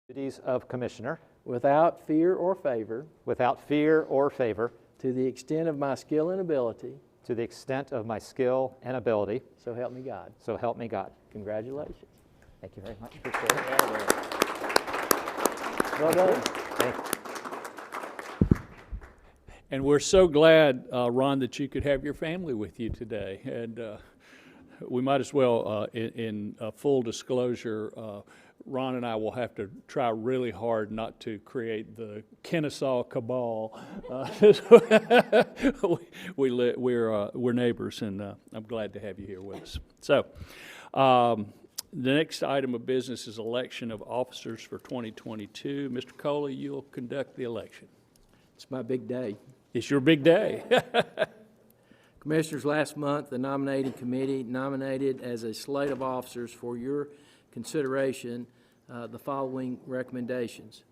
Duties of Commissioner without fear or favor, without fear or favor, to the extent of my skill and ability, to the extent of my skill and ability. so help me God. So help me God. Congratulations. Thank you very much. Appreciate it. Well done. Thank you. And we're so glad, Ron, that you could have your family with you today. And we might as well, in full disclosure, Ron and I will have to try really hard not to create the Kennesaw cabal. We're neighbors, and I'm glad to have you here with us. So, the next item of business is election of officers for 2022. Mr. Coley, you'll conduct the election. It's my big day. It's your big day. Commissioners, last month, the nominating committee nominated as a slate of officers for your consideration the following recommendations: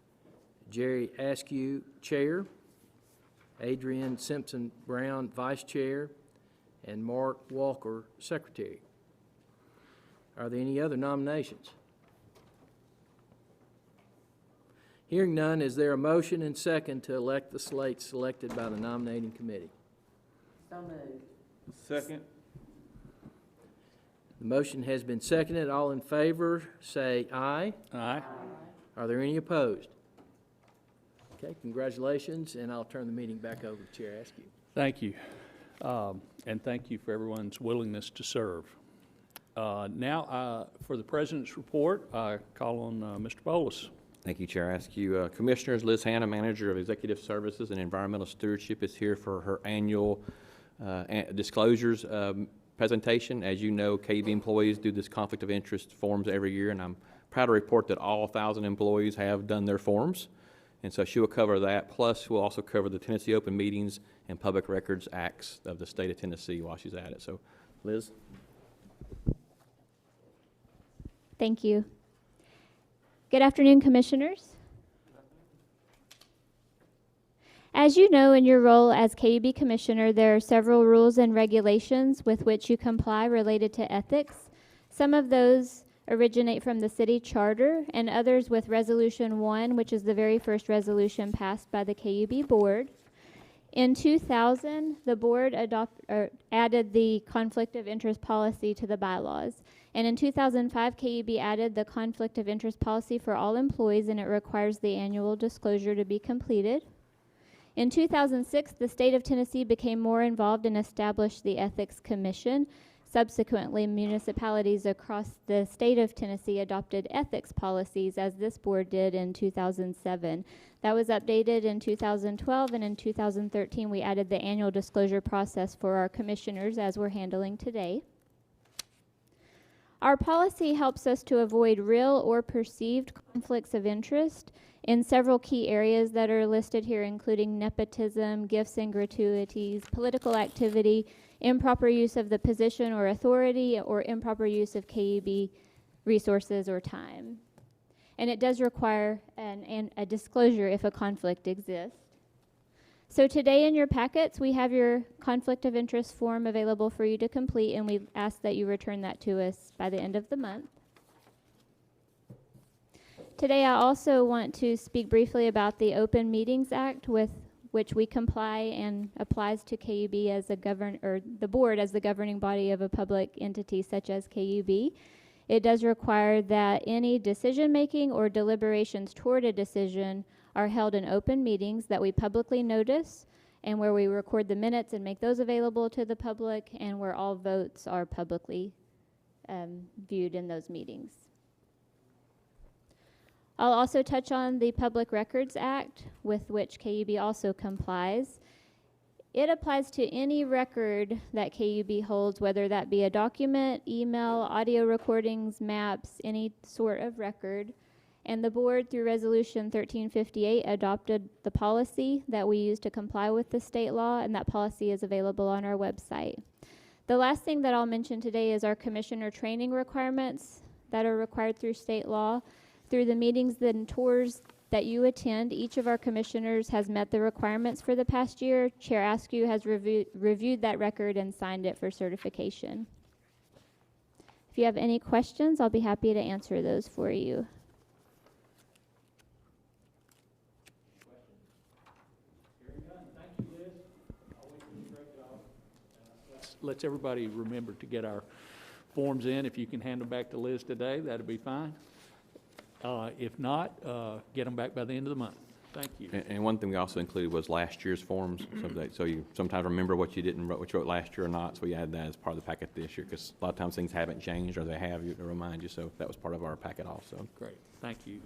Jerry Askew, Chair; Adrian Simpson Brown, Vice Chair; and Mark Walker, Secretary. Are there any other nominations? Hearing none, is there a motion and second to elect the slate selected by the nominating committee? So moved. Second. The motion has been seconded. All in favor, say aye. Aye. Are there any opposed? Okay, congratulations, and I'll turn the meeting back over to Chair Askew. Thank you. And thank you for everyone's willingness to serve. Now, for the President's report, I call on Mr. Bolus. Thank you, Chair Askew. Commissioners, Liz Hanna, Manager of Executive Services and Environmental Stewardship, is here for her annual disclosures presentation. As you know, KUB employees do this conflict of interest forms every year, and I'm proud to report that all 1,000 employees have done their forms. And so she will cover that, plus we'll also cover the Tennessee Open Meetings and Public Records Acts of the state of Tennessee while she's at it. So, Liz. Thank you. Good afternoon, Commissioners. As you know, in your role as KUB Commissioner, there are several rules and regulations with which you comply related to ethics. Some of those originate from the city charter, and others with Resolution 1, which is the very first resolution passed by the KUB board. In 2000, the board added the conflict of interest policy to the bylaws. And in 2005, KUB added the conflict of interest policy for all employees, and it requires the annual disclosure to be completed. In 2006, the state of Tennessee became more involved and established the Ethics Commission. Subsequently, municipalities across the state of Tennessee adopted ethics policies, as this board did in 2007. That was updated in 2012, and in 2013, we added the annual disclosure process for our commissioners, as we're handling today. Our policy helps us to avoid real or perceived conflicts of interest in several key areas that are listed here, including nepotism, gifts and gratuities, political activity, improper use of the position or authority, or improper use of KUB resources or time. And it does require a disclosure if a conflict exists. So today in your packets, we have your conflict of interest form available for you to complete, and we ask that you return that to us by the end of the month. Today, I also want to speak briefly about the Open Meetings Act, with which we comply and applies to KUB as the board as the governing body of a public entity such as KUB. It does require that any decision-making or deliberations toward a decision are held in open meetings that we publicly notice, and where we record the minutes and make those available to the public, and where all votes are publicly viewed in those meetings. I'll also touch on the Public Records Act, with which KUB also complies. It applies to any record that KUB holds, whether that be a document, email, audio recordings, maps, any sort of record. And the board, through Resolution 1358, adopted the policy that we use to comply with the state law, and that policy is available on our website. The last thing that I'll mention today is our commissioner training requirements that are required through state law. Through the meetings and tours that you attend, each of our commissioners has met the requirements for the past year. Chair Askew has reviewed that record and signed it for certification. If you have any questions, I'll be happy to answer those for you. let's everybody remember to get our forms in. If you can hand them back to Liz today, that'd be fine. If not, get them back by the end of the month. Thank you. And one thing we also included was last year's forms, so you sometimes remember what you wrote last year or not, so we added that as part of the packet this year, because a lot of times things haven't changed, or they have, to remind you, so that was part of our packet also. Great, thank you.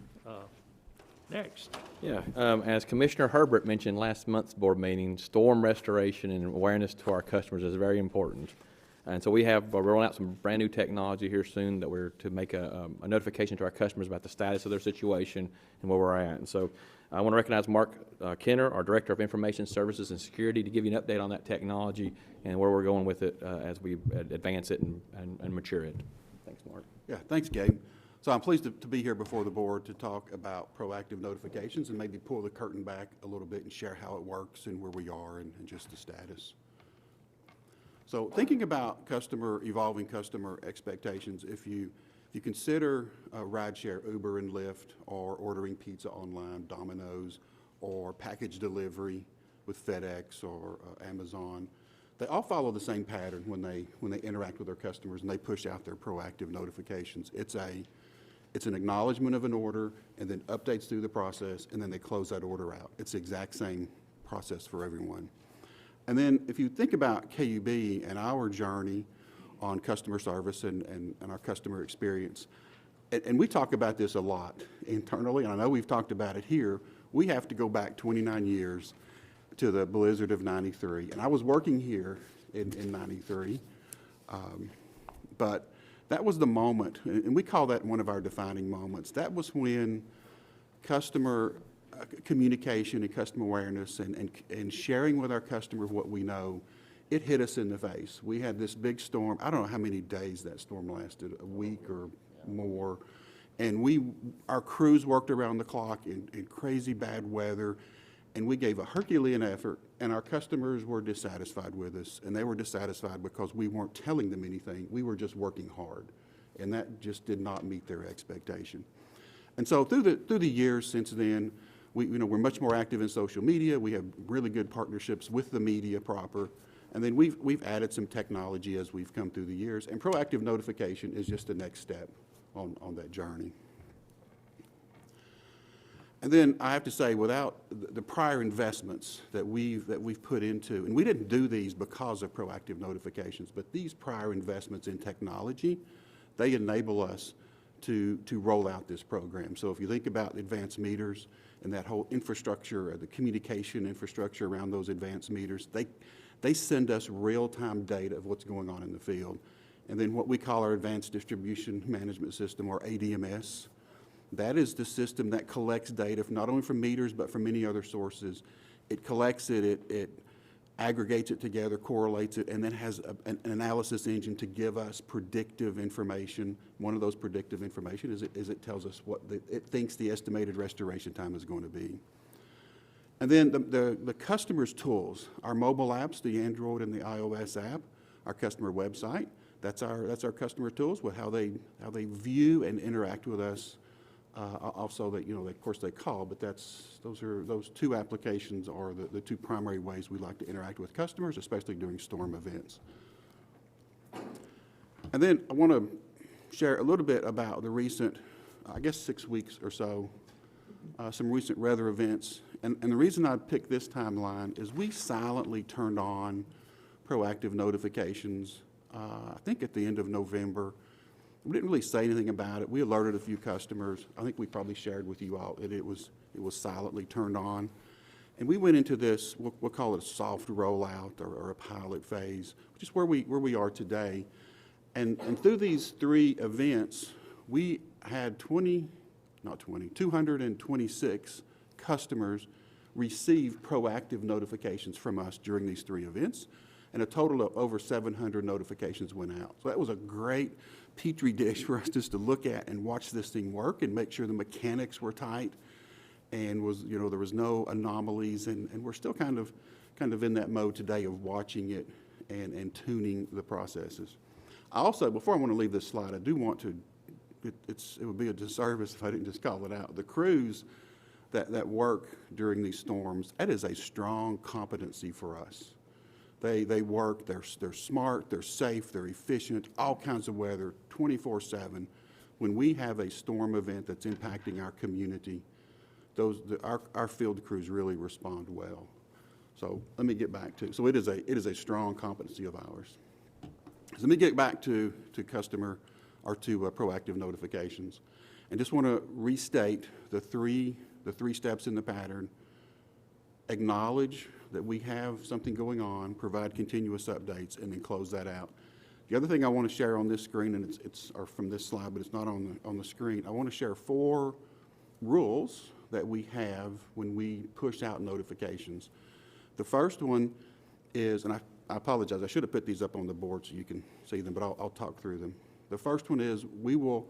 Next. Yeah, as Commissioner Herbert mentioned last month's board meeting, storm restoration and awareness to our customers is very important. And so we have, we're rolling out some brand-new technology here soon that we're to make a notification to our customers about the status of their situation and where we're at. And so I want to recognize Mark Kenner, our Director of Information Services and Security, to give you an update on that technology and where we're going with it as we advance it and mature it. Thanks, Mark. Yeah, thanks, Gabe. So I'm pleased to be here before the board to talk about proactive notifications and maybe pull the curtain back a little bit and share how it works and where we are and just the status. So thinking about evolving customer expectations, if you consider rideshare, Uber and Lyft, or ordering pizza online, Domino's, or package delivery with FedEx or Amazon, they all follow the same pattern when they interact with their customers and they push out their proactive notifications. It's an acknowledgement of an order and then updates through the process, and then they close that order out. It's the exact same process for everyone. And then if you think about KUB and our journey on customer service and our customer experience, and we talk about this a lot internally, and I know we've talked about it here, we have to go back 29 years to the blizzard of '93. And I was working here in '93, but that was the moment, and we call that one of our defining moments. That was when customer communication and customer awareness and sharing with our customer what we know, it hit us in the face. We had this big storm. I don't know how many days that storm lasted, a week or more. And our crews worked around the clock in crazy bad weather, and we gave a Herculean effort, and our customers were dissatisfied with us, and they were dissatisfied because we weren't telling them anything. We were just working hard, and that just did not meet their expectation. And so through the years since then, we're much more active in social media. We have really good partnerships with the media proper. And then we've added some technology as we've come through the years. And proactive notification is just the next step on that journey. And then I have to say, without the prior investments that we've put into, and we didn't do these because of proactive notifications, but these prior investments in technology, they enable us to roll out this program. So if you think about advanced meters and that whole infrastructure, the communication infrastructure around those advanced meters, they send us real-time data of what's going on in the field. And then what we call our Advanced Distribution Management System, or ADMS, that is the system that collects data not only from meters but from many other sources. It collects it, it aggregates it together, correlates it, and then has an analysis engine to give us predictive information. One of those predictive information is it tells us what it thinks the estimated restoration time is going to be. And then the customer's tools, our mobile apps, the Android and the iOS app, our customer website, that's our customer tools with how they view and interact with us. Also, that of course they call, but those two applications are the two primary ways we like to interact with customers, especially during storm events. And then I want to share a little bit about the recent, I guess 6 weeks or so, some recent weather events. And the reason I picked this timeline is we silently turned on proactive notifications, I think at the end of November. We didn't really say anything about it. We alerted a few customers. I think we probably shared with you all that it was silently turned on. And we went into this, we'll call it a soft rollout or a pilot phase, which is where we are today. And through these 3 events, we had 226 customers receive proactive notifications from us during these 3 events, and a total of over 700 notifications went out. So that was a great petri dish for us just to look at and watch this thing work and make sure the mechanics were tight and there was no anomalies, and we're still kind of in that mode today of watching it and tuning the processes. I also, before I want to leave this slide, I do want to, it would be a disservice if I didn't just call it out. The crews that work during these storms, that is a strong competency for us. They work, they're smart, they're safe, they're efficient, all kinds of weather, 24/7. When we have a storm event that's impacting our community, our field crews really respond well. So let me get back to, so it is a strong competency of ours. So let me get back to customer, or to proactive notifications. And just want to restate the three steps in the pattern. Acknowledge that we have something going on, provide continuous updates, and then close that out. The other thing I want to share on this screen, and it's or from this slide, but it's not on the screen, I want to share 4 rules that we have when we push out notifications. The first one is, and I apologize, I should have put these up on the board so you can see them, but I'll talk through them. The first one is we will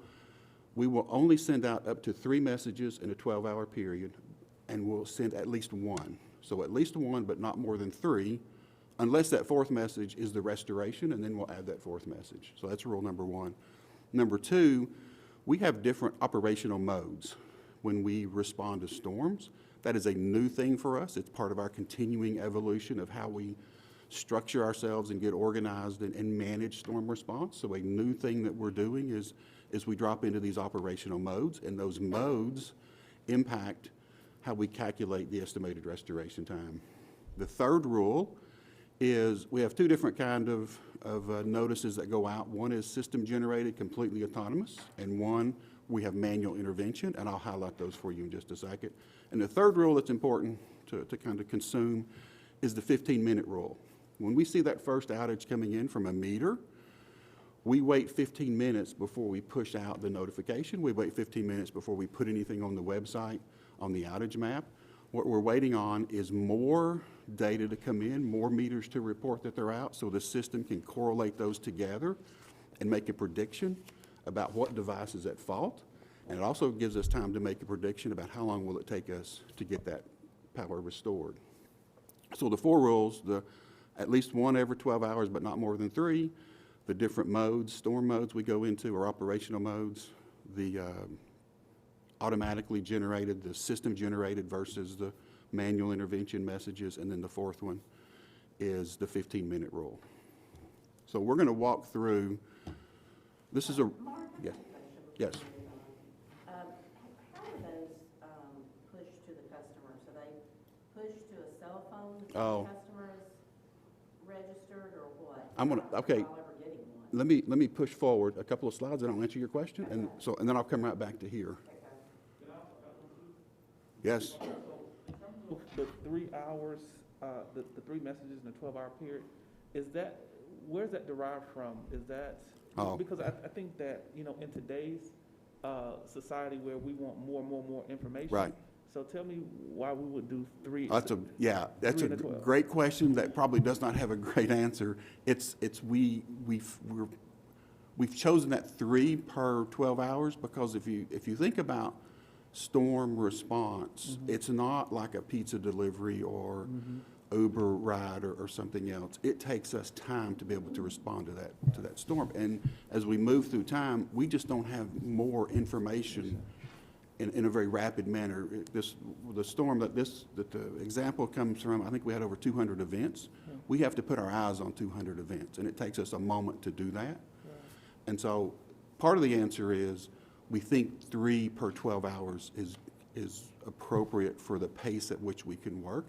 only send out up to 3 messages in a 12-hour period, and we'll send at least 1. So at least 1, but not more than 3, unless that 4th message is the restoration, and then we'll add that 4th message. So that's rule number 1. Number 2, we have different operational modes when we respond to storms. That is a new thing for us. It's part of our continuing evolution of how we structure ourselves and get organized and manage storm response. So a new thing that we're doing is we drop into these operational modes, and those modes impact how we calculate the estimated restoration time. The third rule is we have 2 different kind of notices that go out. One is system generated, completely autonomous, and one we have manual intervention, and I'll highlight those for you in just a second. And the third rule that's important to kind of consume is the 15-minute rule. When we see that first outage coming in from a meter, we wait 15 minutes before we push out the notification. We wait 15 minutes before we put anything on the website, on the outage map. What we're waiting on is more data to come in, more meters to report that they're out, so the system can correlate those together and make a prediction about what device is at fault. And it also gives us time to make a prediction about how long will it take us to get that power restored. So the 4 rules, at least 1 every 12 hours, but not more than 3. The different modes, storm modes we go into, or operational modes, the automatically generated, the system generated versus the manual intervention messages, and then the 4th one is the 15-minute rule. So we're going to walk through, this is a, yes, yes. How are those pushed to the customer? So they push to a cell phone that Oh. the customer is registered, or what? I'm gonna, okay, Not ever getting one. let me push forward a couple of slides and I'll answer your question, and then I'll come right back to here. Yes, The 3 hours, the 3 messages in a 12-hour period, where's that derived from? Is that, Oh. because I think that, in today's society where we want more information. Right. So tell me why we would do 3. that's a 3 a and a 12. great question that probably does not have a great answer. We've chosen that 3 per 12 hours because if you think about storm response, it's not like a pizza delivery or Uber ride or something else. It takes us time to be able to respond to that storm. And as we move through time, we just don't have more information in a very rapid manner. The storm that the example comes from, I think we had over 200 events. We have to put our eyes on 200 events, and it takes us a moment to do that. And so part of the answer is we think 3 per 12 hours is appropriate for the pace at which we can work.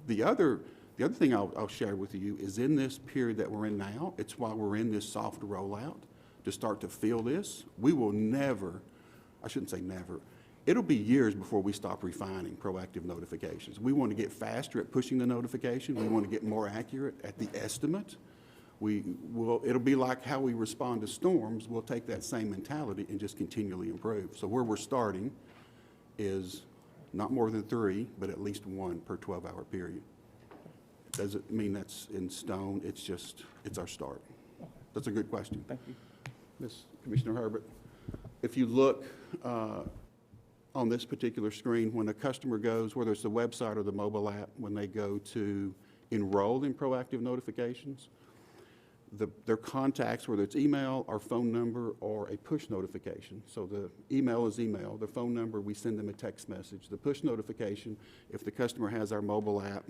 The other thing I'll share with you is in this period that we're in now, it's while we're in this soft rollout to start to feel this, we will never, I shouldn't say never, it'll be years before we stop refining proactive notifications. We want to get faster at pushing the notification. We want to get more accurate at the estimate. It'll be like how we respond to storms. We'll take that same mentality and just continually improve. So where we're starting is not more than 3, but at least 1 per 12-hour period. It doesn't mean that's in stone. It's our start. That's a good question. Thank you. Ms. Commissioner Herbert, if you look on this particular screen, when a customer goes, whether it's the website or the mobile app, when they go to enroll in proactive notifications, their contacts, whether it's email or phone number or a push notification. So the email is email. The phone number, we send them a text message. The push notification, if the customer has our mobile app,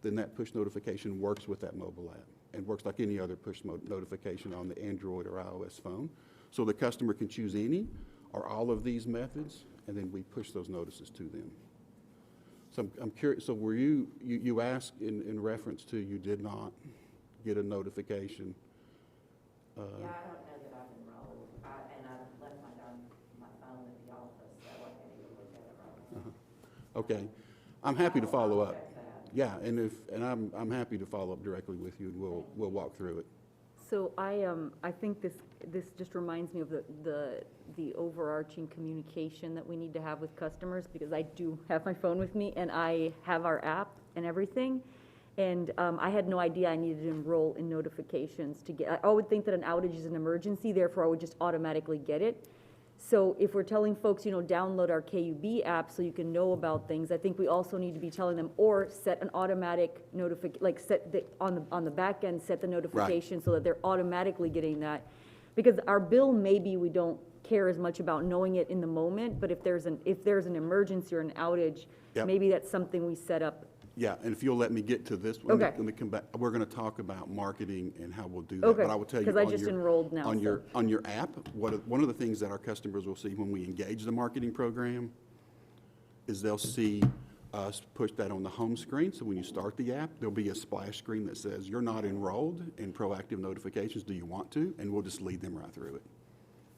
then that push notification works with that mobile app and works like any other push notification on the Android or iOS phone. So the customer can choose any or all of these methods, and then we push those notices to them. So I'm curious, so were you asked in reference to you did not get a notification? Yeah, I don't know that I've enrolled, and I've left my phone at the office, so I can't even look at it right now. Okay, I'm happy to follow I'll up. check that. Yeah, and I'm happy to follow up directly with you, and we'll walk through it. So I think this just reminds me of the overarching communication that we need to have with customers, because I do have my phone with me and I have our app and everything. And I had no idea I needed to enroll in notifications to get, I would think that an outage is an emergency, therefore I would just automatically get it. So if we're telling folks, download our KUB app so you can know about things, I think we also need to be telling them, or set an automatic on the back end, set the notification so that they're automatically getting that. Because our bill, maybe we don't care as much about knowing it in the moment, but if there's an emergency or an outage, Yep. maybe that's something we set up. Yeah, and if you'll let me get to this, Okay. let me come back. We're going to talk about marketing and how we'll do that. Okay, But I will tell you, because I just enrolled now. on so- your app, one of the things that our customers will see when we engage the marketing program is they'll see us push that on the home screen. So when you start the app, there'll be a splash screen that says, "You're not enrolled in proactive notifications. Do you want to?" And we'll just lead them right through it.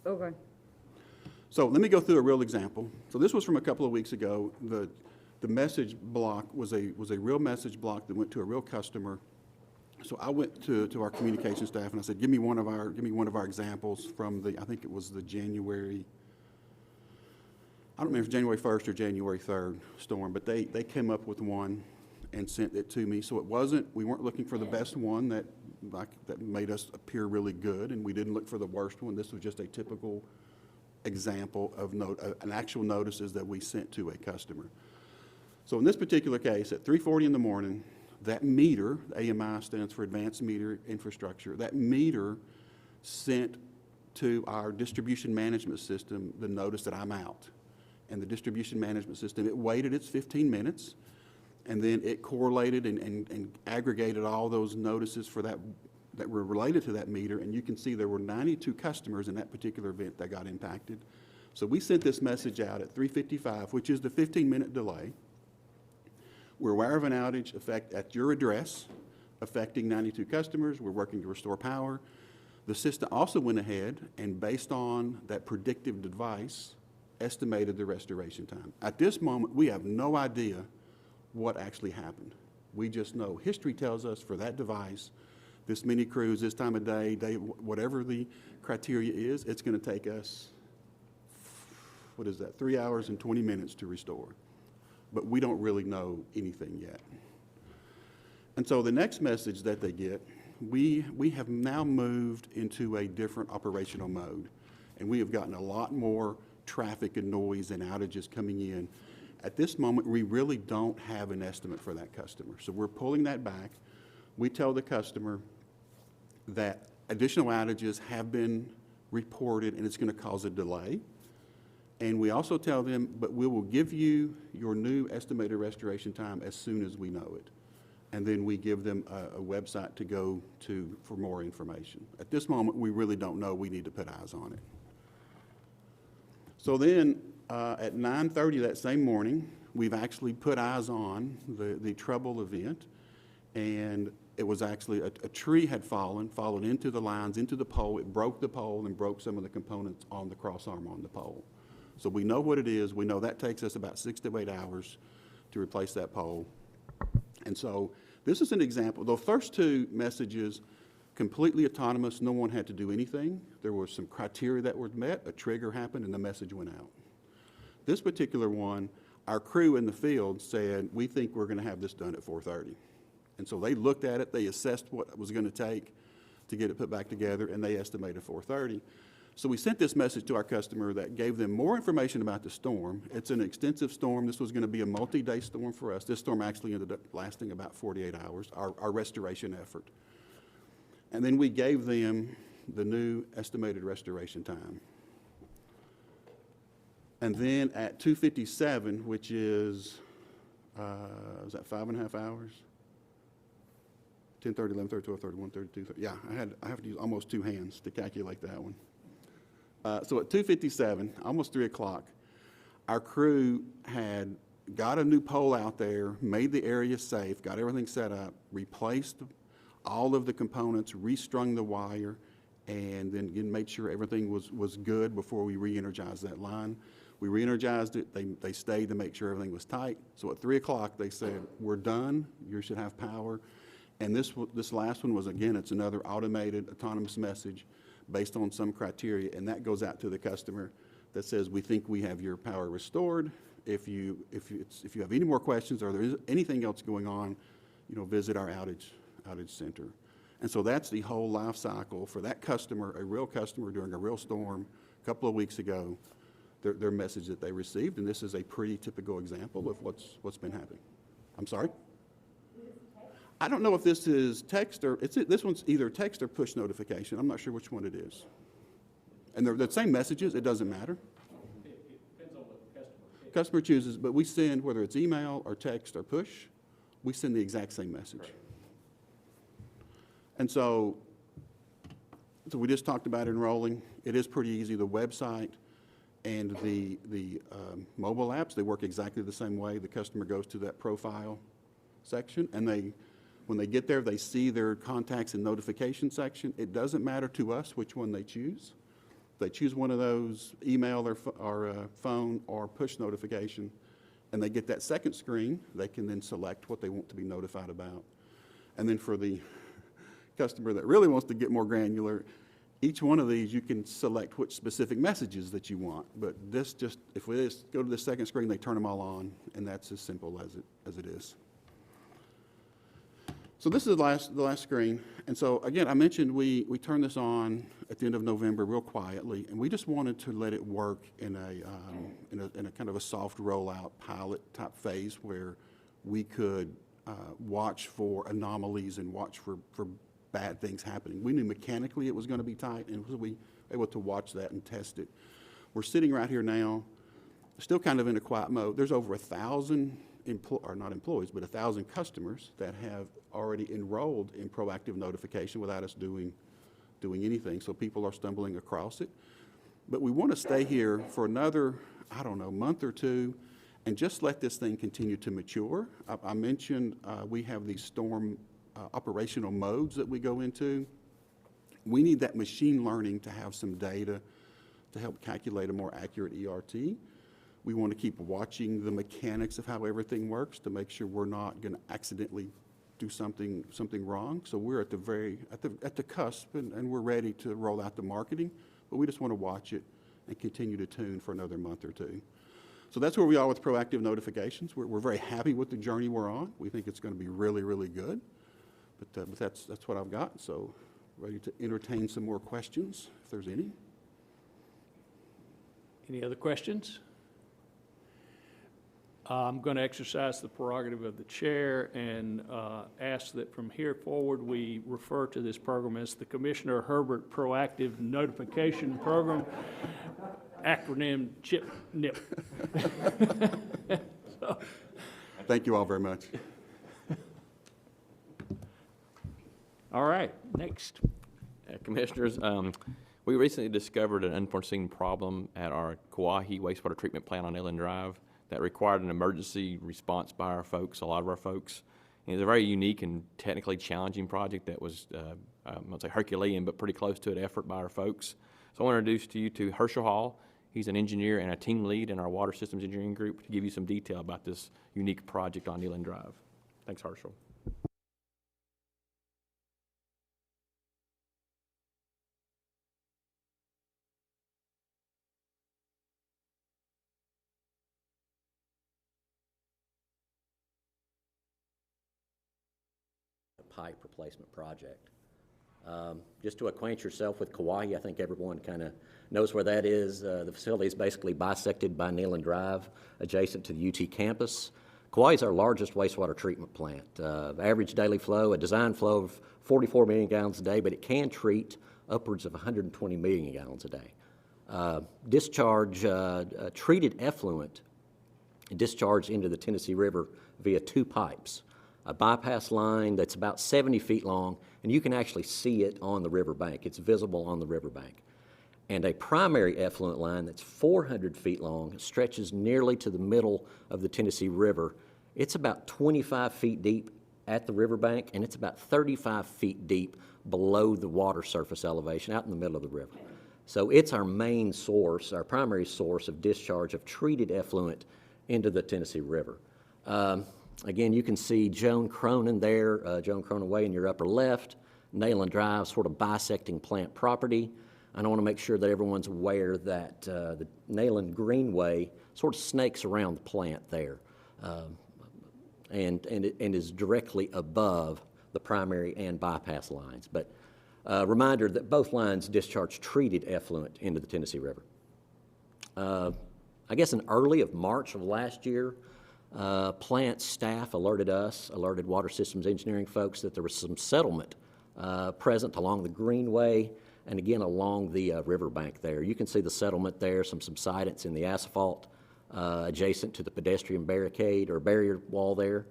Okay. So let me go through a real example. So this was from a couple of weeks ago. The message block was a real message block that went to a real customer. So I went to our communication staff and I said, give me one of our examples from I think it was the January, I don't remember if it was January 1st or January 3rd storm, but they came up with one and sent it to me. So we weren't looking for the best one that made us appear really good, and we didn't look for the worst one. This was just a typical example of an actual notices that we sent to a customer. So in this particular case, at 3:40 in the morning, that meter, AMI stands for Advanced Meter Infrastructure, that meter sent to our distribution management system the notice that I'm out. And the distribution management system, it waited its 15 minutes, and then it correlated and aggregated all those notices for that were related to that meter, and you can see there were 92 customers in that particular event that got impacted. So we sent this message out at 3:55, which is the 15-minute delay. We're aware of an outage at your address affecting 92 customers. We're working to restore power. The system also went ahead and, based on that predictive device, estimated the restoration time. At this moment, we have no idea what actually happened. We just know history tells us for that device, this many crews, this time of day, whatever the criteria is, it's going to take us, 3 hours and 20 minutes to restore. But we don't really know anything yet. And so the next message that they get, we have now moved into a different operational mode, and we have gotten a lot more traffic and noise and outages coming in. At this moment, we really don't have an estimate for that customer. So we're pulling that back. We tell the customer that additional outages have been reported and it's going to cause a delay. And we also tell them, but we will give you your new estimated restoration time as soon as we know it. And then we give them a website to go to for more information. At this moment, we really don't know. We need to put eyes on it. So then at 9:30 that same morning, we've actually put eyes on the trouble event. And it was actually a tree had fallen into the lines, into the pole. It broke the pole and broke some of the components on the cross arm on the pole. So we know what it is. We know that takes us about 6 to 8 hours to replace that pole. And so this is an example. The first two messages, completely autonomous. No one had to do anything. There were some criteria that were met. A trigger happened, and the message went out. This particular one, our crew in the field said, we think we're going to have this done at 4:30. And so they looked at it. They assessed what it was going to take to get it put back together, and they estimated 4:30. So we sent this message to our customer that gave them more information about the storm. It's an extensive storm. This was going to be a multi-day storm for us. This storm actually ended up lasting about 48 hours, our restoration effort. And then we gave them the new estimated restoration time. And then at 2:57, which is that 5.5 hours? 10:30, 11:30, 12:30, 1:30, 2:30. Yeah, I have to use almost two hands to calculate that one. So at 2:57, almost 3 o'clock, our crew had got a new pole out there, made the area safe, got everything set up, replaced all of the components, restrung the wire, and then again made sure everything was good before we re-energized that line. We re-energized it. They stayed to make sure everything was tight. So at 3 o'clock, they said, "We're done. You should have power." And this last one was, again, it's another automated, autonomous message based on some criteria, and that goes out to the customer that says, "We think we have your power restored. If you have any more questions or there is anything else going on, visit our outage center." And so that's the whole life cycle for that customer, a real customer during a real storm a couple of weeks ago, their message that they received. And this is a pretty typical example of what's been happening. I'm sorry? I don't know if this is text or, this one's either text or push notification. I'm not sure which one it is. And they're the same messages, it doesn't matter. It depends on what the customer. Customer chooses, but we send, whether it's email or text or push, we send the exact same message. And so we just talked about enrolling. It is pretty easy. The website and the mobile apps, they work exactly the same way. The customer goes to that profile section, and when they get there, they see their contacts and notification section. It doesn't matter to us which one they choose. If they choose one of those, email or phone or push notification, and they get that second screen, they can then select what they want to be notified about. And then for the customer that really wants to get more granular, each one of these you can select which specific messages that you want. But if we just go to the second screen, they turn them all on, and that's as simple as it is. So this is the last screen. And so again, I mentioned we turned this on at the end of November real quietly, and we just wanted to let it work in a kind of a soft rollout pilot type phase where we could watch for anomalies and watch for bad things happening. We knew mechanically it was going to be tight, and we were able to watch that and test it. We're sitting right here now, still kind of in a quiet mode. There's over 1,000 not employees, but 1,000 customers that have already enrolled in proactive notification without us doing anything. So people are stumbling across it. But we want to stay here for another, month or two, and just let this thing continue to mature. I mentioned we have these storm operational modes that we go into. We need that machine learning to have some data to help calculate a more accurate ERT. We want to keep watching the mechanics of how everything works to make sure we're not going to accidentally do something wrong. So we're at the cusp, and we're ready to roll out the marketing, but we just want to watch it and continue to tune for another month or two. So that's where we are with proactive notifications. We're very happy with the journey we're on. We think it's going to be really, really good. But that's what I've got. So ready to entertain some more questions, if there's any. Any other questions? I'm going to exercise the prerogative of the chair and ask that from here forward we refer to this program as the Commissioner Herbert Proactive Notification Program, acronym CHIP-NIP. Thank you all very much. All right, next. Commissioners, we recently discovered an unforeseen problem at our Kauai wastewater treatment plant on Neyland Drive that required an emergency response by our folks, a lot of our folks. And it's a very unique and technically challenging project that was, I won't say Herculean, but pretty close to an effort by our folks. So I want to introduce to you to Herschel Hall. He's an engineer and a team lead in our water systems engineering group to give you some detail about this unique project on Neyland Drive. Thanks, Herschel. Pipe replacement project. Just to acquaint yourself with Kauai, I think everyone kind of knows where that is. The facility is basically bisected by Neyland Drive, adjacent to the UT campus. Kauai is our largest wastewater treatment plant. Average daily flow, a design flow of 44 million gallons a day, but it can treat upwards of 120 million gallons a day. Discharge, treated effluent discharged into the Tennessee River via two pipes. a bypass line that's about 70 feet long, and you can actually see it on the riverbank. It's visible on the riverbank. And a primary effluent line that's 400 feet long, stretches nearly to the middle of the Tennessee River. It's about 25 feet deep at the riverbank, and it's about 35 feet deep below the water surface elevation, out in the middle of the river. So it's our main source, our primary source of discharge of treated effluent into the Tennessee River. Again, you can see Joan Cronin there, Joan Cronin Way in your upper left, Neyland Drive sort of bisecting plant property. And I want to make sure that everyone's aware that the Neyland Greenway sort of snakes around the plant there and is directly above the primary and bypass lines. But reminder that both lines discharge treated effluent into the Tennessee River. I guess in early of March of last year, plant staff alerted Water Systems Engineering folks that there was some settlement present along the Greenway and again along the riverbank there. You can see the settlement there, some subsidence in the asphalt adjacent to the pedestrian barricade or barrier wall there,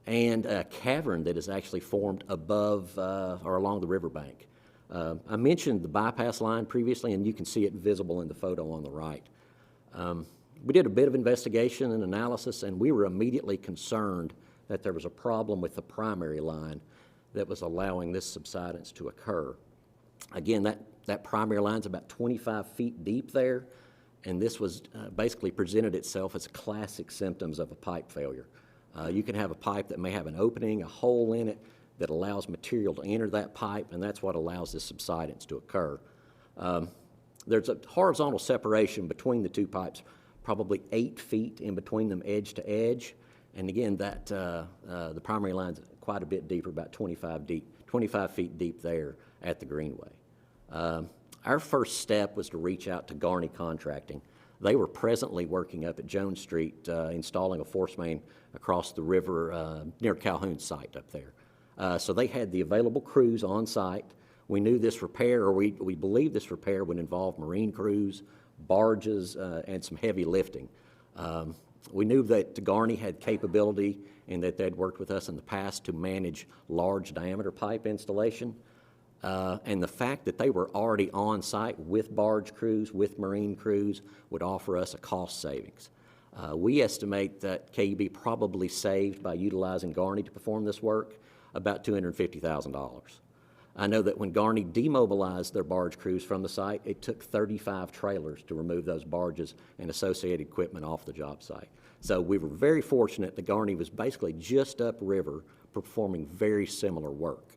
and a cavern that is actually formed above or along the riverbank. I mentioned the bypass line previously, and you can see it visible in the photo on the right. We did a bit of investigation and analysis, and we were immediately concerned that there was a problem with the primary line that was allowing this subsidence to occur. Again, that primary line's about 25 feet deep there, and this was basically presented itself as classic symptoms of a pipe failure. You can have a pipe that may have an opening, a hole in it, that allows material to enter that pipe, and that's what allows this subsidence to occur. There's a horizontal separation between the two pipes, probably 8 feet in between them edge to edge, and again, that the primary line's quite a bit deeper, about 25 feet deep there at the Greenway. Our first step was to reach out to Garney Contracting. They were presently working up at Jones Street, installing a force main across the river near Calhoun's site up there. So they had the available crews on site. We knew this repair, or we believed this repair would involve marine crews, barges, and some heavy lifting. We knew that Garney had capability and that they'd worked with us in the past to manage large diameter pipe installation. And the fact that they were already on site with barge crews, with marine crews, would offer us a cost savings. We estimate that KUB probably saved, by utilizing Garney to perform this work, about $250,000. I know that when Garney demobilized their barge crews from the site, it took 35 trailers to remove those barges and associated equipment off the job site. So we were very fortunate that Garney was basically just upriver performing very similar work.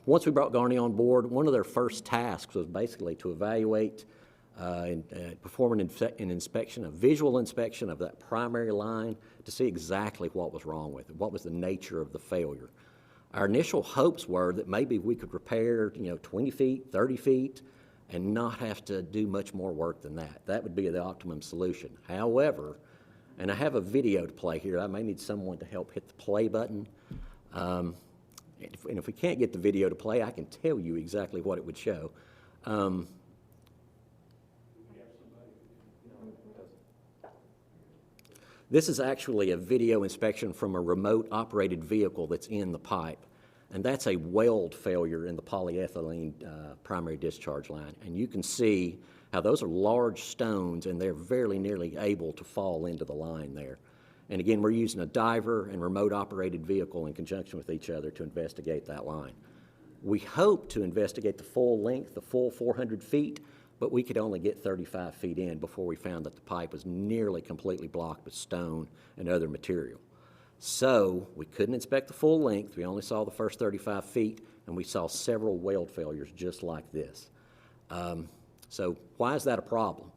Once we brought Garney on board, one of their first tasks was basically to evaluate and perform an inspection, a visual inspection of that primary line to see exactly what was wrong with it, what was the nature of the failure. Our initial hopes were that maybe we could repair, 20 feet, 30 feet, and not have to do much more work than that. That would be the optimum solution. However, and I have a video to play here. I may need someone to help hit the play button. And if we can't get the video to play, I can tell you exactly what it would show. This is actually a video inspection from a remote operated vehicle that's in the pipe, and that's a weld failure in the polyethylene primary discharge line. And you can see how those are large stones, and they're very nearly able to fall into the line there. And again, we're using a diver and remote operated vehicle in conjunction with each other to investigate that line. We hope to investigate the full length, the full 400 feet, but we could only get 35 feet in before we found that the pipe was nearly completely blocked with stone and other material. So we couldn't inspect the full length. We only saw the first 35 feet, and we saw several weld failures just like this. So why is that a problem?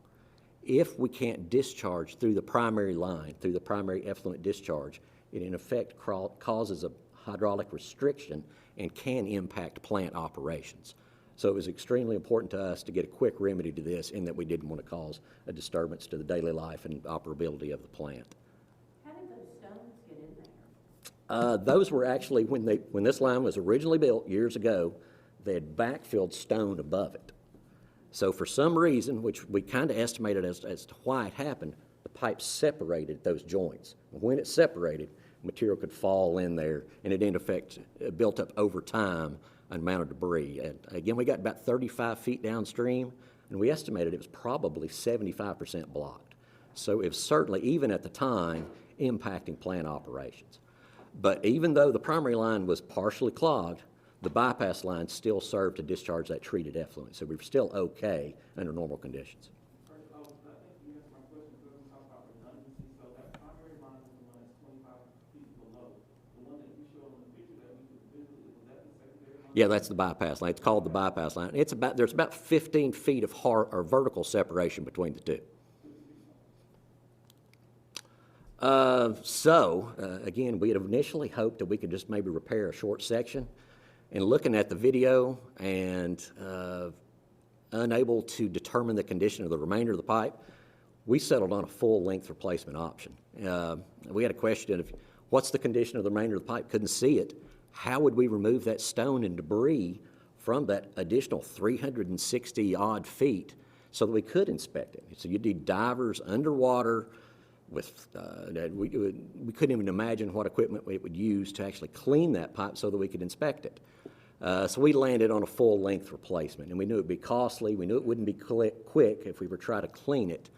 If we can't discharge through the primary line, through the primary effluent discharge, it in effect causes a hydraulic restriction and can impact plant operations. So it was extremely important to us to get a quick remedy to this, in that we didn't want to cause a disturbance to the daily life and operability of the plant. How did those stones get in there? Those were actually, when this line was originally built years ago, they had backfilled stone above it. So for some reason, which we kind of estimated as to why it happened, the pipe separated those joints. And when it separated, material could fall in there, and it in effect built up over time an amount of debris. And again, we got about 35 feet downstream, and we estimated it was probably 75% blocked. So it was certainly, even at the time, impacting plant operations. But even though the primary line was partially clogged, the bypass line still served to discharge that treated effluent. So we were still okay under normal conditions. I think you answered my question because we talked about redundancy. So that primary line is the one that's 25 feet below. The one that you showed in the picture that we could visit, was that the secondary line? Yeah, that's the bypass line. It's called the bypass line. There's about 15 feet of vertical separation between the two. Again, we had initially hoped that we could just maybe repair a short section. And looking at the video and unable to determine the condition of the remainder of the pipe, we settled on a full-length replacement option. We had a question of what's the condition of the remainder of the pipe? Couldn't see it. How would we remove that stone and debris from that additional 360-odd feet so that we could inspect it? So you'd need divers underwater with, we couldn't even imagine what equipment it would use to actually clean that pipe so that we could inspect it. So we landed on a full-length replacement, and we knew it would be costly. We knew it wouldn't be quick if we were trying to clean it.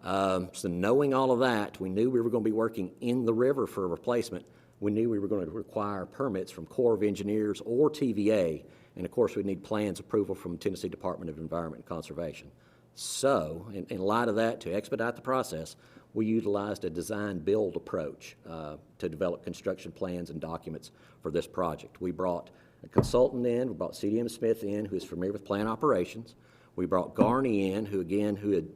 So knowing all of that, we knew we were going to be working in the river for a replacement. We knew we were going to require permits from Corps of Engineers or TVA, and of course we'd need plans approval from Tennessee Department of Environment and Conservation. So, in light of that, to expedite the process, we utilized a design-build approach to develop construction plans and documents for this project. We brought a consultant in, we brought CDM Smith in, who is familiar with plant operations. We brought Garney in, who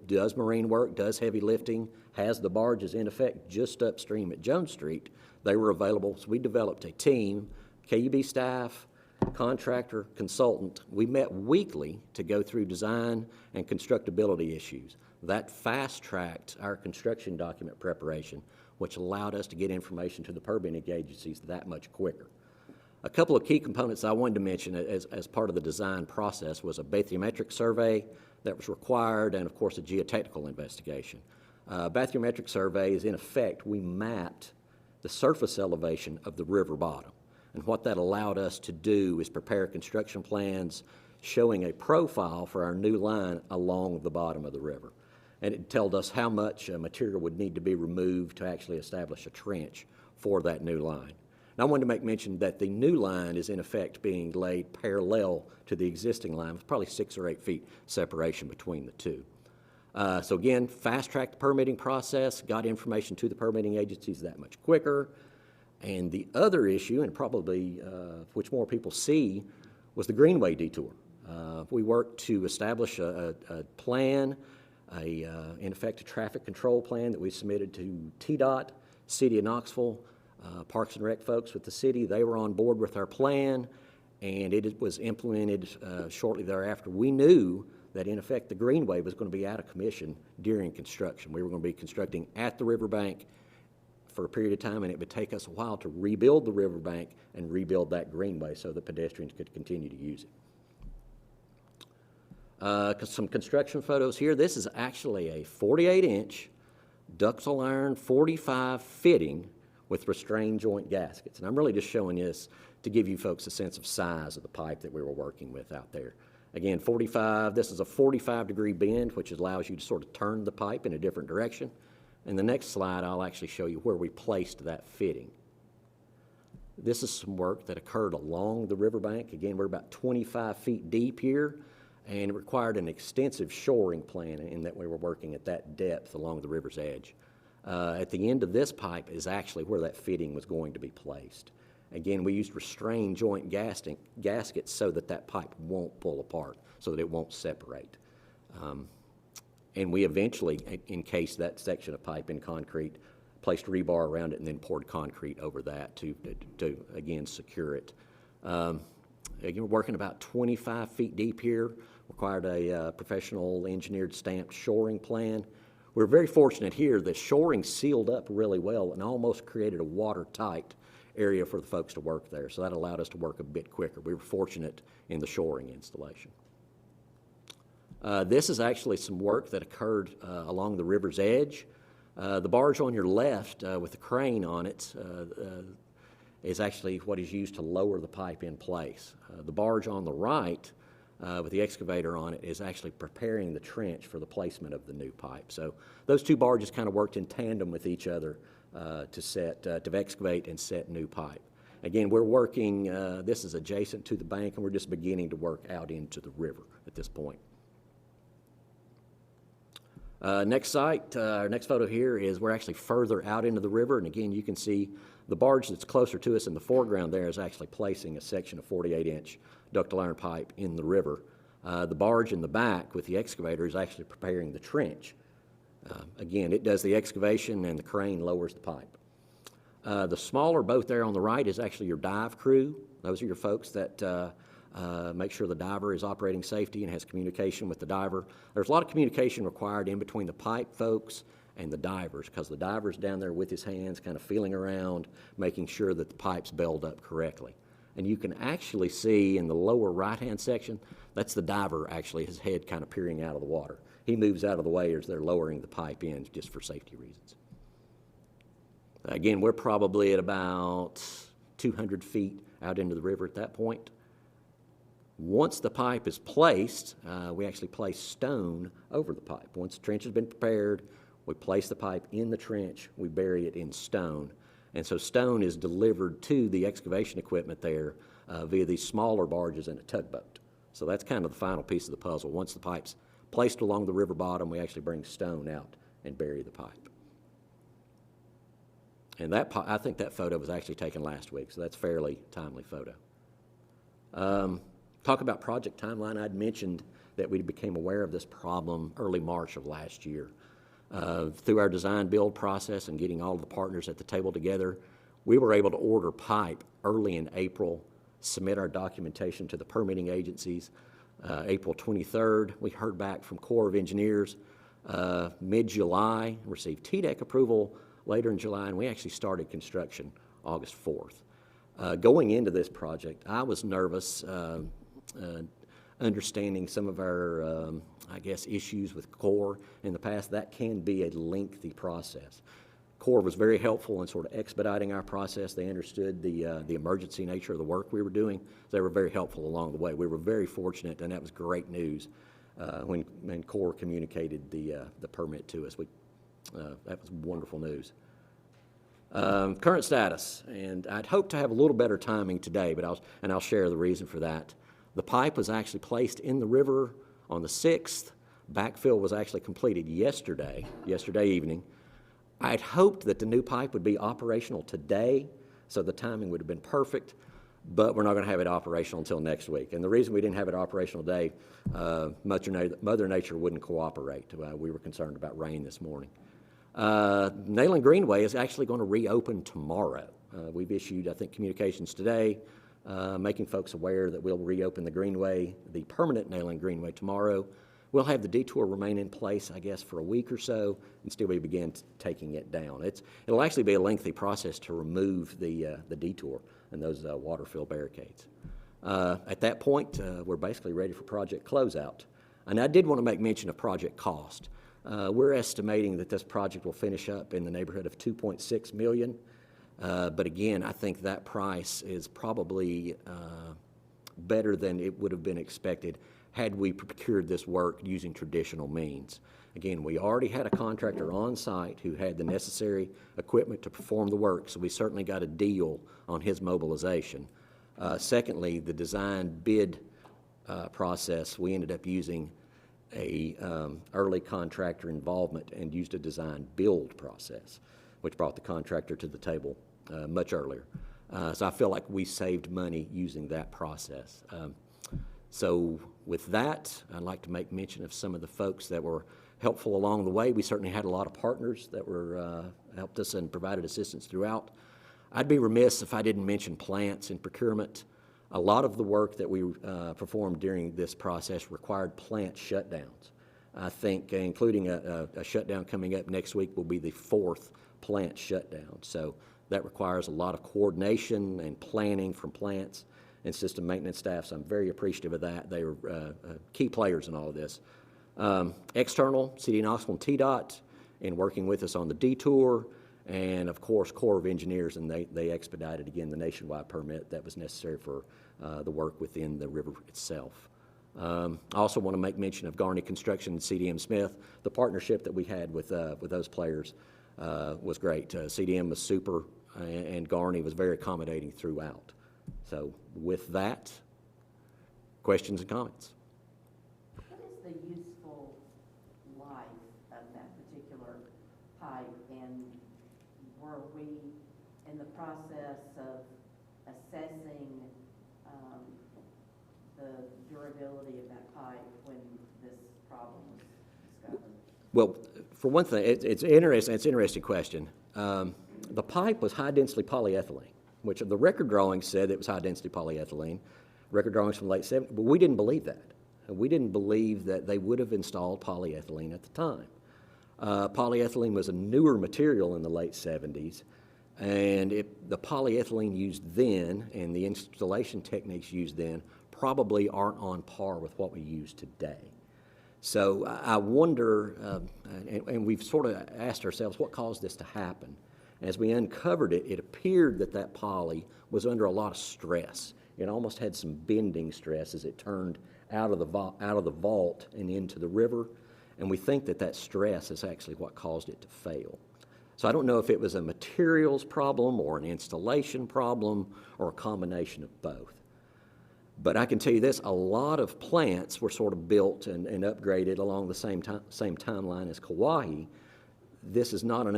does marine work, does heavy lifting, has the barges in effect just upstream at Jones Street. They were available, so we developed a team, KUB staff, contractor, consultant. We met weekly to go through design and constructability issues. That fast-tracked our construction document preparation, which allowed us to get information to the permitting agencies that much quicker. A couple of key components I wanted to mention as part of the design process was a bathymetric survey that was required, and of course a geotechnical investigation. Bathymetric survey is, in effect, we mapped the surface elevation of the river bottom. And what that allowed us to do is prepare construction plans showing a profile for our new line along the bottom of the river. And it told us how much material would need to be removed to actually establish a trench for that new line. Now, I wanted to make mention that the new line is in effect being laid parallel to the existing line with probably 6 or 8 feet separation between the two. So again, fast-tracked the permitting process, got information to the permitting agencies that much quicker. And the other issue, and probably which more people see, was the Greenway detour. We worked to establish a plan, in effect a traffic control plan that we submitted to TDOT, City of Knoxville, Parks and Rec folks with the city. They were on board with our plan, and it was implemented shortly thereafter. We knew that, in effect, the Greenway was going to be out of commission during construction. We were going to be constructing at the riverbank for a period of time, and it would take us a while to rebuild the riverbank and rebuild that greenway so that pedestrians could continue to use it. Some construction photos here. This is actually a 48-inch ductile iron 45 fitting with restrained joint gaskets. And I'm really just showing this to give you folks a sense of size of the pipe that we were working with out there. Again, 45, this is a 45-degree bend, which allows you to sort of turn the pipe in a different direction. In the next slide, I'll actually show you where we placed that fitting. This is some work that occurred along the riverbank. Again, we're about 25 feet deep here, and it required an extensive shoring plan in that we were working at that depth along the river's edge. At the end of this pipe is actually where that fitting was going to be placed. Again, we used restrained joint gaskets so that that pipe won't pull apart, so that it won't separate. And we eventually encased that section of pipe in concrete, placed rebar around it, and then poured concrete over that to again, secure it. Again, we're working about 25 feet deep here, required a professional engineered stamped shoring plan. We're very fortunate here that shoring sealed up really well and almost created a watertight area for the folks to work there. So that allowed us to work a bit quicker. We were fortunate in the shoring installation. This is actually some work that occurred along the river's edge. The barge on your left with the crane on it is actually what is used to lower the pipe in place. The barge on the right with the excavator on it is actually preparing the trench for the placement of the new pipe. So those two barges kind of worked in tandem with each other to excavate and set new pipe. Again, we're working, this is adjacent to the bank, and we're just beginning to work out into the river at this point. Next site, our next photo here is we're actually further out into the river, and again, you can see the barge that's closer to us in the foreground there is actually placing a section of 48-inch ductile iron pipe in the river. The barge in the back with the excavator is actually preparing the trench. Again, it does the excavation and the crane lowers the pipe. The smaller boat there on the right is actually your dive crew. Those are your folks that make sure the diver is operating safety and has communication with the diver. There's a lot of communication required in between the pipe folks and the divers, because the diver's down there with his hands kind of feeling around, making sure that the pipe's belled up correctly. And you can actually see in the lower right-hand section, that's the diver actually, his head kind of peering out of the water. He moves out of the way as they're lowering the pipe in just for safety reasons. Again, we're probably at about 200 feet out into the river at that point. Once the pipe is placed, we actually place stone over the pipe. Once the trench has been prepared, we place the pipe in the trench, we bury it in stone. And so stone is delivered to the excavation equipment there via these smaller barges and a tugboat. So that's kind of the final piece of the puzzle. Once the pipe's placed along the river bottom, we actually bring stone out and bury the pipe. And that, I think that photo was actually taken last week, so that's a fairly timely photo. Talk about project timeline. I'd mentioned that we became aware of this problem early March of last year. Through our design build process and getting all of the partners at the table together, we were able to order pipe early in April, submit our documentation to the permitting agencies. April 23rd, we heard back from Corps of Engineers. Mid-July, received TDEC approval later in July, and we actually started construction August 4th. Going into this project, I was nervous, understanding some of our, I guess, issues with Corps in the past. That can be a lengthy process. Corps was very helpful in sort of expediting our process. They understood the emergency nature of the work we were doing. They were very helpful along the way. We were very fortunate, and that was great news when Corps communicated the permit to us. That was wonderful news. Current status, and I'd hoped to have a little better timing today, but I'll share the reason for that. The pipe was actually placed in the river on the 6th. Backfill was actually completed yesterday evening. I'd hoped that the new pipe would be operational today, so the timing would have been perfect, but we're not going to have it operational until next week. And the reason we didn't have it operational today, Mother Nature wouldn't cooperate. We were concerned about rain this morning. Neyland Greenway is actually going to reopen tomorrow. We've issued, I think, communications today making folks aware that we'll reopen the Greenway, the permanent Neyland Greenway, tomorrow. We'll have the detour remain in place, I guess, for a week or so until we begin taking it down. It'll actually be a lengthy process to remove the detour and those water-filled barricades. At that point, we're basically ready for project closeout. And I did want to make mention of project cost. We're estimating that this project will finish up in the neighborhood of $2.6 million. But again, I think that price is probably better than it would have been expected had we procured this work using traditional means. Again, we already had a contractor on site who had the necessary equipment to perform the work, so we certainly got a deal on his mobilization. Secondly, the design bid process, we ended up using a early contractor involvement and used a design build process, which brought the contractor to the table much earlier. So I feel like we saved money using that process. So with that, I'd like to make mention of some of the folks that were helpful along the way. We certainly had a lot of partners that were helped us and provided assistance throughout. I'd be remiss if I didn't mention plants and procurement. A lot of the work that we performed during this process required plant shutdowns. I think including a shutdown coming up next week will be the 4th plant shutdown. So that requires a lot of coordination and planning from plants and system maintenance staff, so I'm very appreciative of that. They were key players in all of this. External, City of Knoxville and TDOT, in working with us on the detour, and of course, Corps of Engineers, and they expedited, again, the nationwide permit that was necessary for the work within the river itself. I also want to make mention of Garney Construction and CDM Smith. The partnership that we had with those players was great. CDM was super, and Garney was very accommodating throughout. So with that, questions and comments? What is the useful life of that particular pipe, and were we in the process of assessing the durability of that pipe when this problem was discovered? Well, for one thing, it's interesting. It's an interesting question. The pipe was high-density polyethylene, which the record drawings said it was high-density polyethylene. Record drawings from the late 70s, but we didn't believe that. We didn't believe that they would have installed polyethylene at the time. Polyethylene was a newer material in the late 70s, and the polyethylene used then and the installation techniques used then probably aren't on par with what we use today. So I wonder, and we've sort of asked ourselves, what caused this to happen? As we uncovered it, it appeared that poly was under a lot of stress. It almost had some bending stress as it turned out of the vault and into the river, and we think that stress is actually what caused it to fail. So I don't know if it was a materials problem or an installation problem or a combination of both. But I can tell you this, a lot of plants were sort of built and upgraded along the same timeline as Kauai. This is not an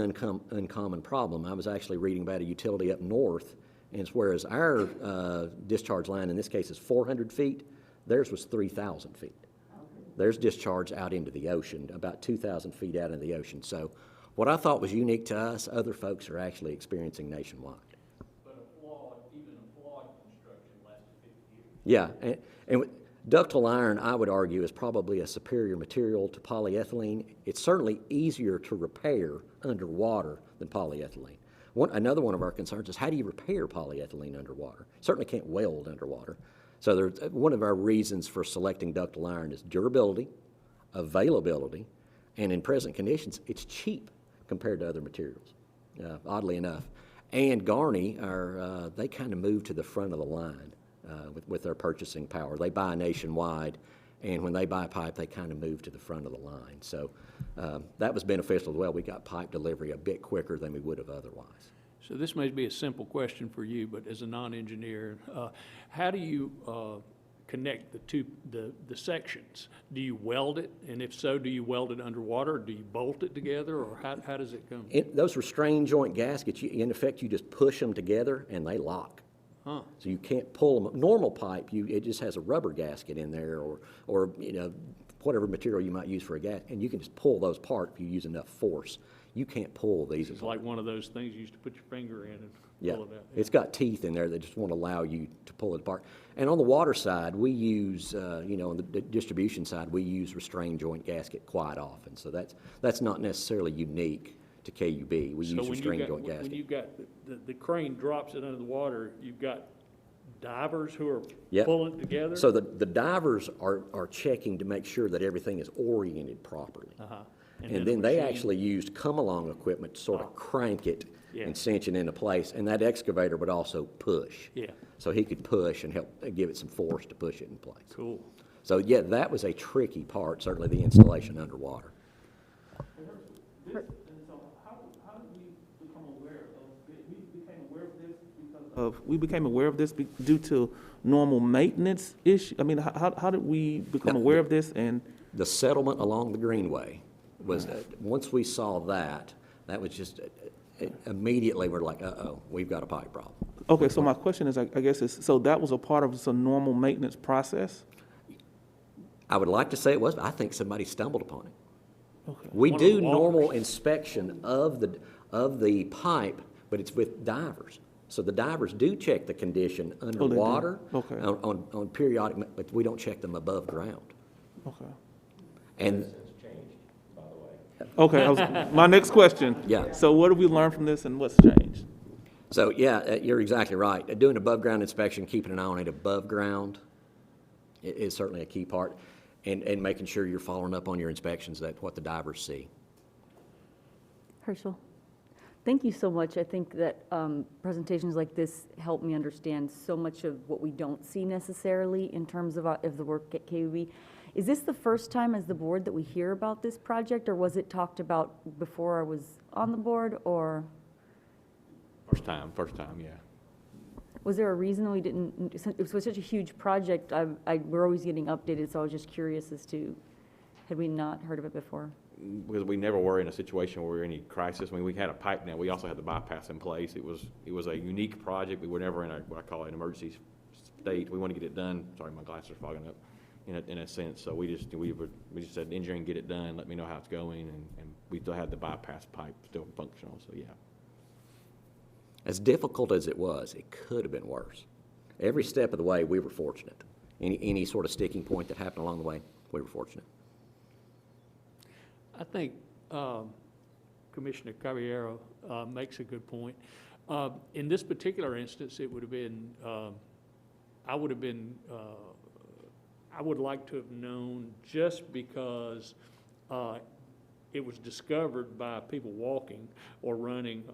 uncommon problem. I was actually reading about a utility up north, and whereas our discharge line in this case is 400 feet, theirs was 3,000 feet. There's discharge out into the ocean, about 2,000 feet out into the ocean. So what I thought was unique to us, other folks are actually experiencing nationwide. Even a flawed construction lasted 50 years. Yeah, and ductile iron, I would argue, is probably a superior material to polyethylene. It's certainly easier to repair underwater than polyethylene. Another one of our concerns is how do you repair polyethylene underwater? Certainly can't weld underwater. So one of our reasons for selecting ductile iron is durability, availability, and in present conditions, it's cheap compared to other materials, oddly enough. And Garney, they kind of moved to the front of the line with their purchasing power. They buy nationwide, and when they buy pipe, they kind of move to the front of the line. So that was beneficial as well. We got pipe delivery a bit quicker than we would have otherwise. So this may be a simple question for you, but as a non-engineer, how do you connect the sections? Do you weld it? And if so, do you weld it underwater? Or do you bolt it together? Or how does it come? Those restrained joint gaskets, in effect, you just push them together and they lock. Huh. So you can't pull them. Normal pipe, it just has a rubber gasket in there or whatever material you might use for a gas, and you can just pull those apart if you use enough force. You can't pull these. It's like one of those things you used to put your finger in and Yeah, pull it out. it's got teeth in there that just won't allow you to pull it apart. And on the water side, we use, on the distribution side, we use restrained joint gasket quite often. So that's not necessarily unique to KUB. We use restrained joint gasket. When you've got the crane drops it under the water, you've got divers who are pulling it together? So the divers are checking to make sure that everything is oriented properly. Uh-huh. And then they actually used come-along equipment to sort of crank it and cinch it into place. And that excavator would also push. Yeah. So he could push and help give it some force to push it in place. Cool. So, yeah, that was a tricky part, certainly the installation underwater. And so how did we become aware of it? We became aware of this because we became aware of this due to normal maintenance issue? I mean, how did we become aware of this? And the settlement along the Greenway was, once we saw that was just, immediately we're like, uh-oh, we've got a pipe problem. Okay, so my question is, I guess, so that was a part of some normal maintenance process? I would like to say it was, but I think somebody stumbled upon it. Okay. We do normal inspection of the pipe, but it's with divers. So the divers do check the condition underwater on periodic, but we don't check them above ground. Okay. And okay, my next question. Yeah. So what did we learn from this and what's changed? So, yeah, you're exactly right. Doing above-ground inspection, keeping an eye on it above ground is certainly a key part, and making sure you're following up on your inspections, that what the divers see. Herschel. Thank you so much. I think that presentations like this help me understand so much of what we don't see necessarily in terms of the work at KUB. Is this the first time as the board that we hear about this project, or was it talked about before I was on the board, or? First time, yeah. Was there a reason we didn't, it was such a huge project, we're always getting updated, so I was just curious as to, had we not heard of it before? Because we never were in a situation where we were in any crisis. I mean, we had a pipe now. We also had the bypass in place. It was a unique project. We were never in what I call an emergency state. We want to get it done. Sorry, my glasses are fogging up. In a sense, so we just said engineering, get it done. Let me know how it's going, and we still had the bypass pipe still functional. So yeah. As difficult as it was, it could have been worse. Every step of the way, we were fortunate. Any sort of sticking point that happened along the way, we were fortunate. I think Commissioner Caballero makes a good point. In this particular instance, it would have been, I would like to have known, just because it was discovered by people walking or running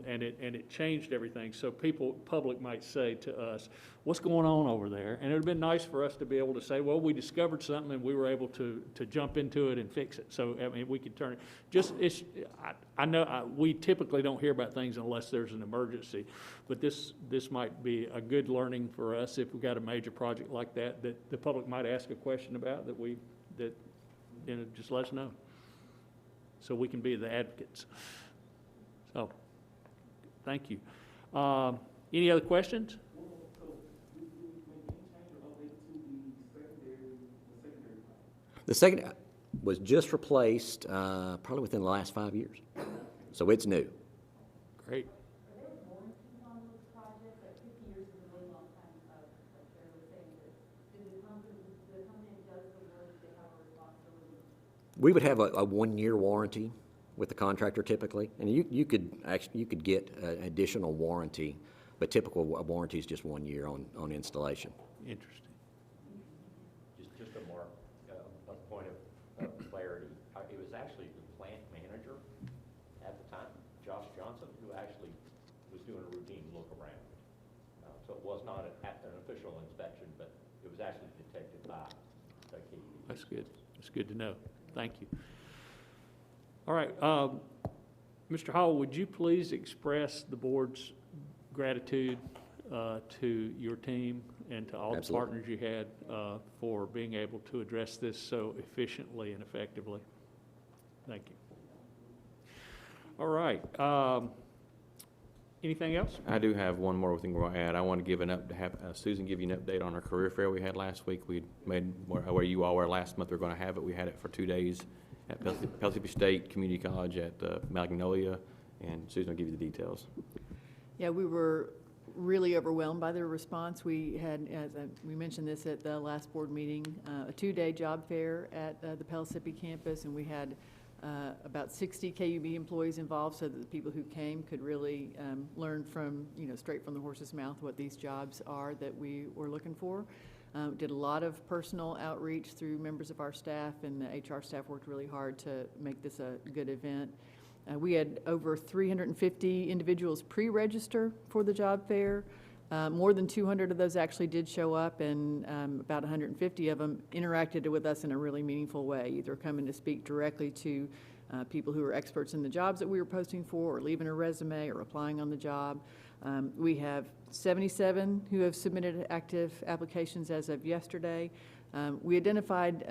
and it changed everything. So public might say to us, what's going on over there? And it would have been nice for us to be able to say, well, we discovered something and we were able to jump into it and fix it. So, I mean, we could turn it. I know we typically don't hear about things unless there's an emergency, but this might be a good learning for us if we got a major project like that the public might ask a question about that just let us know, so we can be the advocates. So, thank you. Any other questions? The second was just replaced probably within the last 5 years, so it's new. Great. Are there warranties on those projects? Like 50 years is a really long time, like Sarah was saying, that the company that does the work, they have a responsibility? We would have a 1-year warranty with the contractor typically, and you could get additional warranty, but typical warranty is just 1 year on installation. Interesting. Just a more a point of clarity. It was actually the plant manager at the time, Josh Johnson, who actually was doing a routine look around. So it was not an official inspection, but it was actually detected by the KUB. That's good. That's good to know. Thank you. All right. Mr. Hall, would you please express the board's gratitude to your team and to all Absolutely. the partners you had for being able to address this so efficiently and effectively? Thank you. All right. Anything else? I do have one more thing we'll add. I want to have Susan give you an update on our career fair we had last week. We made where you all were last month. We're going to have it. We had it for 2 days at Pellissippi State Community College at Magnolia, and Susan will give you the details. Yeah, we were really overwhelmed by the response. We had, as we mentioned this at the last board meeting, a 2-day job fair at the Pellissippi campus, and we had about 60 KUB employees involved, so that the people who came could really learn from, straight from the horse's mouth what these jobs are that we were looking for. Did a lot of personal outreach through members of our staff, and the HR staff worked really hard to make this a good event. We had over 350 individuals pre-register for the job fair. More than 200 of those actually did show up, and about 150 of them interacted with us in a really meaningful way, either coming to speak directly to people who are experts in the jobs that we were posting for, or leaving a resume, or applying on the job. We have 77 who have submitted active applications as of yesterday. We identified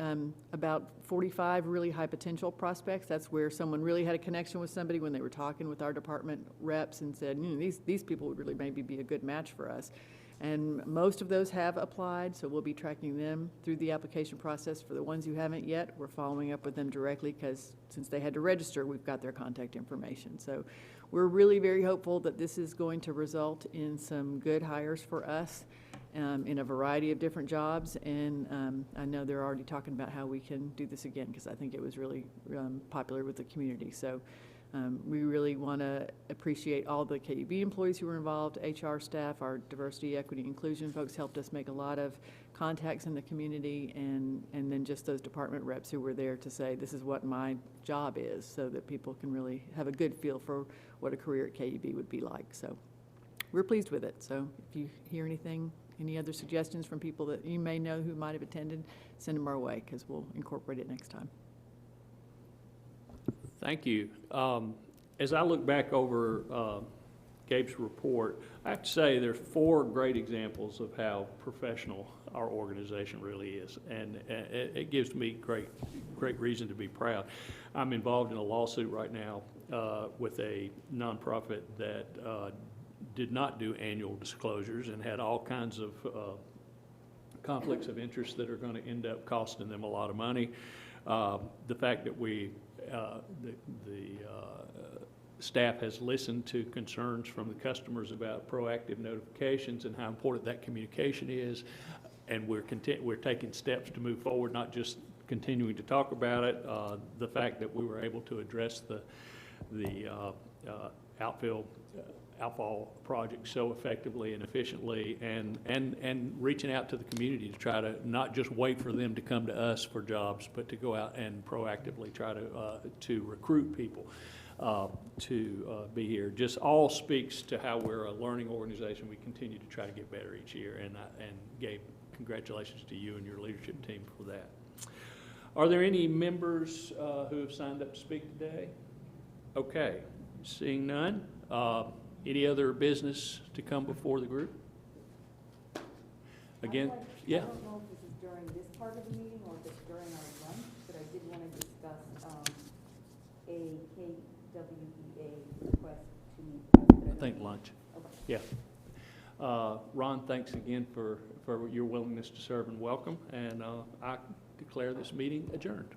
about 45 really high potential prospects. That's where someone really had a connection with somebody when they were talking with our department reps and said, these people would really maybe be a good match for us. And most of those have applied, so we'll be tracking them through the application process. For the ones who haven't yet, we're following up with them directly, because since they had to register, we've got their contact information. So we're really very hopeful that this is going to result in some good hires for us in a variety of different jobs, and I know they're already talking about how we can do this again, because I think it was really popular with the community. So We really want to appreciate all the KUB employees who were involved, HR staff, our diversity, equity, inclusion folks helped us make a lot of contacts in the community, and then just those department reps who were there to say, this is what my job is, so that people can really have a good feel for what a career at KUB would be like. So we're pleased with it. So if you hear anything, any other suggestions from people that you may know who might have attended, send them our way, because we'll incorporate it next time. Thank you. As I look back over Gabe's report, I have to say there's 4 great examples of how professional our organization really is, and it gives me great reason to be proud. I'm involved in a lawsuit right now with a nonprofit that did not do annual disclosures and had all kinds of conflicts of interest that are going to end up costing them a lot of money. The fact that the staff has listened to concerns from the customers about proactive notifications and how important that communication is, and we're taking steps to move forward, not just continuing to talk about it. The fact that we were able to address the outfall project so effectively and efficiently, and reaching out to the community to try to not just wait for them to come to us for jobs, but to go out and proactively try to recruit people to be here. Just all speaks to how we're a learning organization. We continue to try to get better each year, and Gabe, congratulations to you and your leadership team for that. Are there any members who have signed up to speak today? Okay, seeing none. Any other business to come before the group? Again, yeah. I don't know if this is during this part of the meeting or if it's during our lunch, but I did want to discuss a KWEA request to meet. I think lunch. Okay. Yeah. Ron, thanks again for your willingness to serve and welcome, and I declare this meeting adjourned.